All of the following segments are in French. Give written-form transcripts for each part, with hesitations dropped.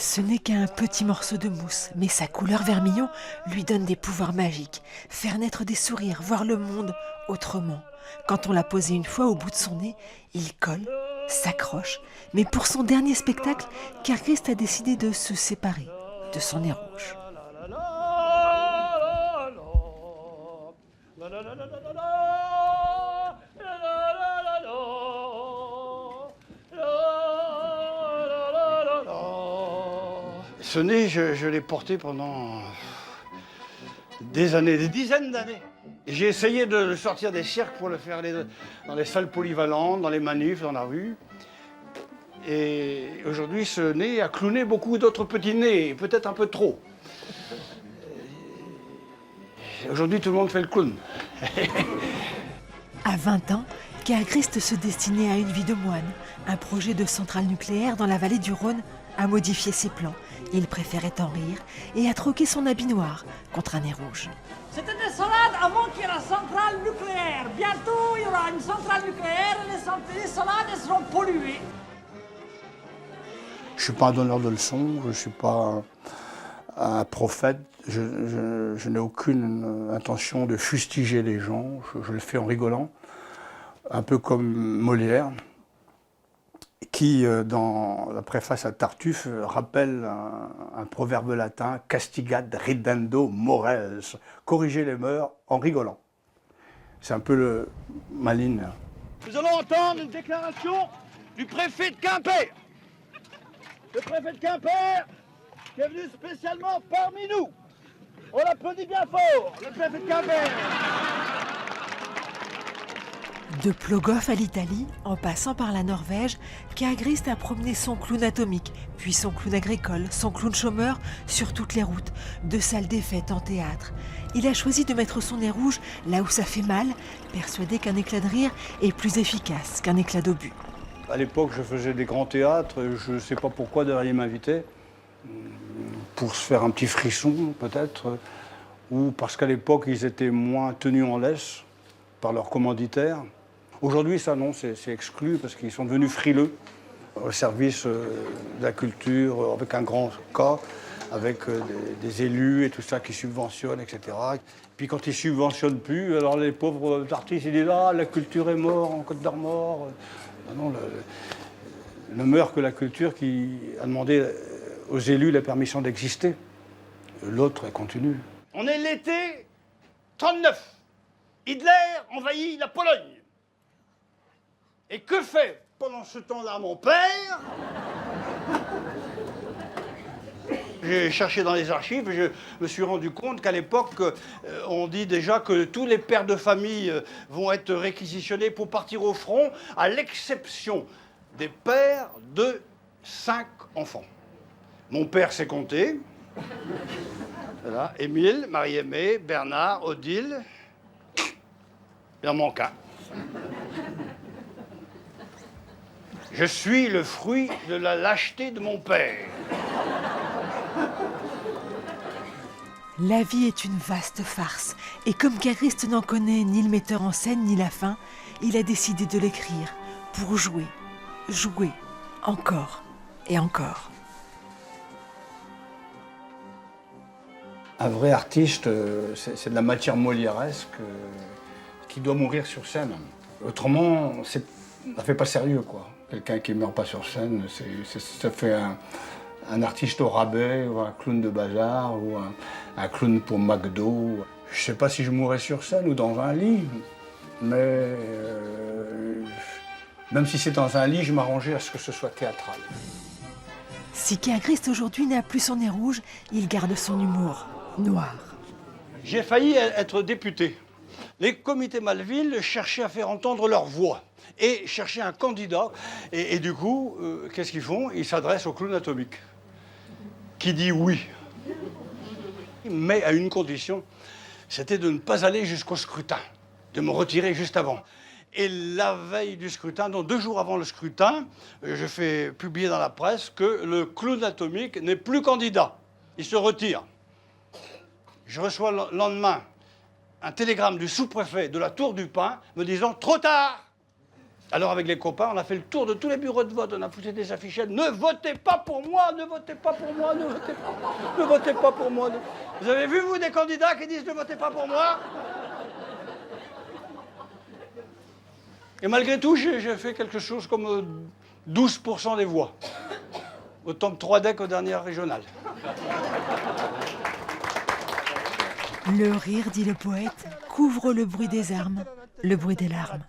Ce n'est qu'un petit morceau de mousse, mais sa couleur vermillon lui donne des pouvoirs magiques. Faire naître des sourires, voir le monde autrement. Quand on l'a posé une fois au bout de son nez, il colle, s'accroche. Mais pour son dernier spectacle, Kerchrist a décidé de se séparer de son nez rouge. Ce nez, je l'ai porté pendant des années, des dizaines d'années. J'ai essayé de le sortir des cirques pour le faire dans les salles polyvalentes, dans les manifs, dans la rue. Et aujourd'hui, ce nez a clowné beaucoup d'autres petits nez, peut-être un peu trop. Aujourd'hui, tout le monde fait le clown. À 20 ans, Kerchrist se destinait à une vie de moine. Un projet de centrale nucléaire dans la vallée du Rhône a modifié ses plans. Il préférait en rire et a troqué son habit noir contre un nez rouge. C'était des salades avant qu'il y ait la centrale nucléaire. Bientôt, il y aura une centrale nucléaire et les salades elles seront polluées. Je ne suis pas un donneur de leçons, je ne suis pas un prophète. Je n'ai aucune intention de fustiger les gens. Je le fais en rigolant, un peu comme Molière, qui, dans la préface à Tartuffe, rappelle un proverbe latin « castigat ridendo mores », corriger les mœurs en rigolant. C'est un peu ma ligne. Nous allons entendre une déclaration du préfet de Quimper. Le préfet de Quimper qui est venu spécialement parmi nous. On l'applaudit bien fort, le préfet de Quimper. De Plogoff à l'Italie, en passant par la Norvège, Kerchrist a promené son clown atomique, puis son clown agricole, son clown chômeur sur toutes les routes, de salles des fêtes en théâtre. Il a choisi de mettre son nez rouge là où ça fait mal, persuadé qu'un éclat de rire est plus efficace qu'un éclat d'obus. À l'époque, je faisais des grands théâtres, je ne sais pas pourquoi derrière ils m'invitaient, pour se faire un petit frisson peut-être, ou parce qu'à l'époque, ils étaient moins tenus en laisse par leurs commanditaires. Aujourd'hui, ça non, c'est exclu parce qu'ils sont devenus frileux au service de la culture, avec un grand K, avec des élus et tout ça qui subventionnent, etc. Puis quand ils ne subventionnent plus, alors les pauvres artistes, ils disent « Ah, la culture est morte en Côte d'Armor ». Non, ne meurt que la culture qui a demandé aux élus la permission d'exister. L'autre continue. On est l'été 39. Hitler envahit la Pologne. Et que fait pendant ce temps-là mon père? J'ai cherché dans les archives et je me suis rendu compte qu'à l'époque, on dit déjà que tous les pères de famille vont être réquisitionnés pour partir au front, à l'exception des pères de 5 enfants. Mon père s'est compté. Voilà. Émile, Marie-Aimée, Bernard, Odile. Il en manque un. Je suis le fruit de la lâcheté de mon père. La vie est une vaste farce, et comme Kerchrist n'en connaît ni le metteur en scène ni la fin, il a décidé de l'écrire pour jouer, jouer, encore et encore. Un vrai artiste, c'est de la matière molièresque qui doit mourir sur scène. Autrement, ça ne fait pas sérieux, quoi. Quelqu'un qui ne meurt pas sur scène, ça fait un artiste au rabais, ou un clown de bazar, ou un clown pour McDo. Je ne sais pas si je mourrais sur scène ou dans un lit, mais même si c'est dans un lit, je m'arrangeais à ce que ce soit théâtral. Si Kerchrist aujourd'hui n'a plus son nez rouge, il garde son humour noir. J'ai failli être député. Les comités Malville cherchaient à faire entendre leur voix et cherchaient un candidat. Et du coup, qu'est-ce qu'ils font? Ils s'adressent au clown atomique, qui dit oui. Mais à une condition, c'était de ne pas aller jusqu'au scrutin, de me retirer juste avant. Et la veille du scrutin, donc 2 jours avant le scrutin, je fais publier dans la presse que le clown atomique n'est plus candidat. Il se retire. Je reçois le lendemain un télégramme du sous-préfet de la Tour du Pin me disant « Trop tard !» Alors avec les copains, on a fait le tour de tous les bureaux de vote, on a poussé des affichettes. Ne votez pas pour moi, ne votez pas pour moi, ne votez pas, ne votez pas pour moi. Vous avez vu, vous, des candidats qui disent ne votez pas pour moi? Et malgré tout, j'ai fait quelque chose comme 12% des voix. Autant que 3 decks aux dernières régionales. Le rire, dit le poète, couvre le bruit des armes, le bruit des larmes.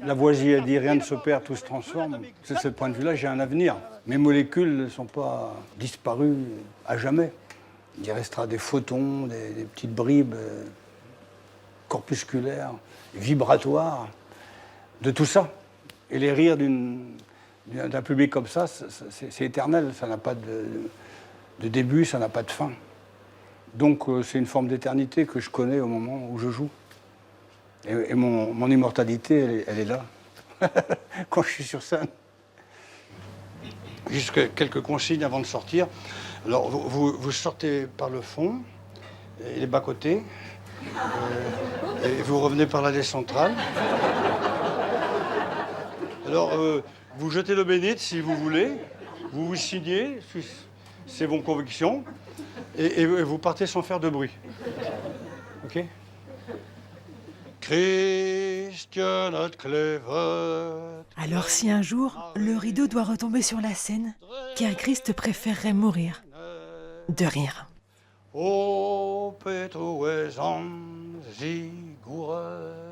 Lavoisier a dit rien ne se perd, tout se transforme. De ce point de vue-là, j'ai un avenir. Mes molécules ne sont pas disparues à jamais. Il restera des photons, des petites bribes corpusculaires, vibratoires, de tout ça. Et les rires d'un public comme ça, c'est éternel. Ça n'a pas de début, ça n'a pas de fin. Donc c'est une forme d'éternité que je connais au moment où je joue. Et mon immortalité, elle est là, quand je suis sur scène. Juste quelques consignes avant de sortir. Alors, vous sortez par le fond, et les bas-côtés, et vous revenez par l'allée centrale. Alors, vous jetez le bénite si vous voulez, vous vous signez, c'est vos convictions, et vous partez sans faire de bruit. OK ? Christiane Clévet. Alors si un jour, le rideau doit retomber sur la scène, Kerchrist préférerait mourir de rire. O Petroezan Zigouret.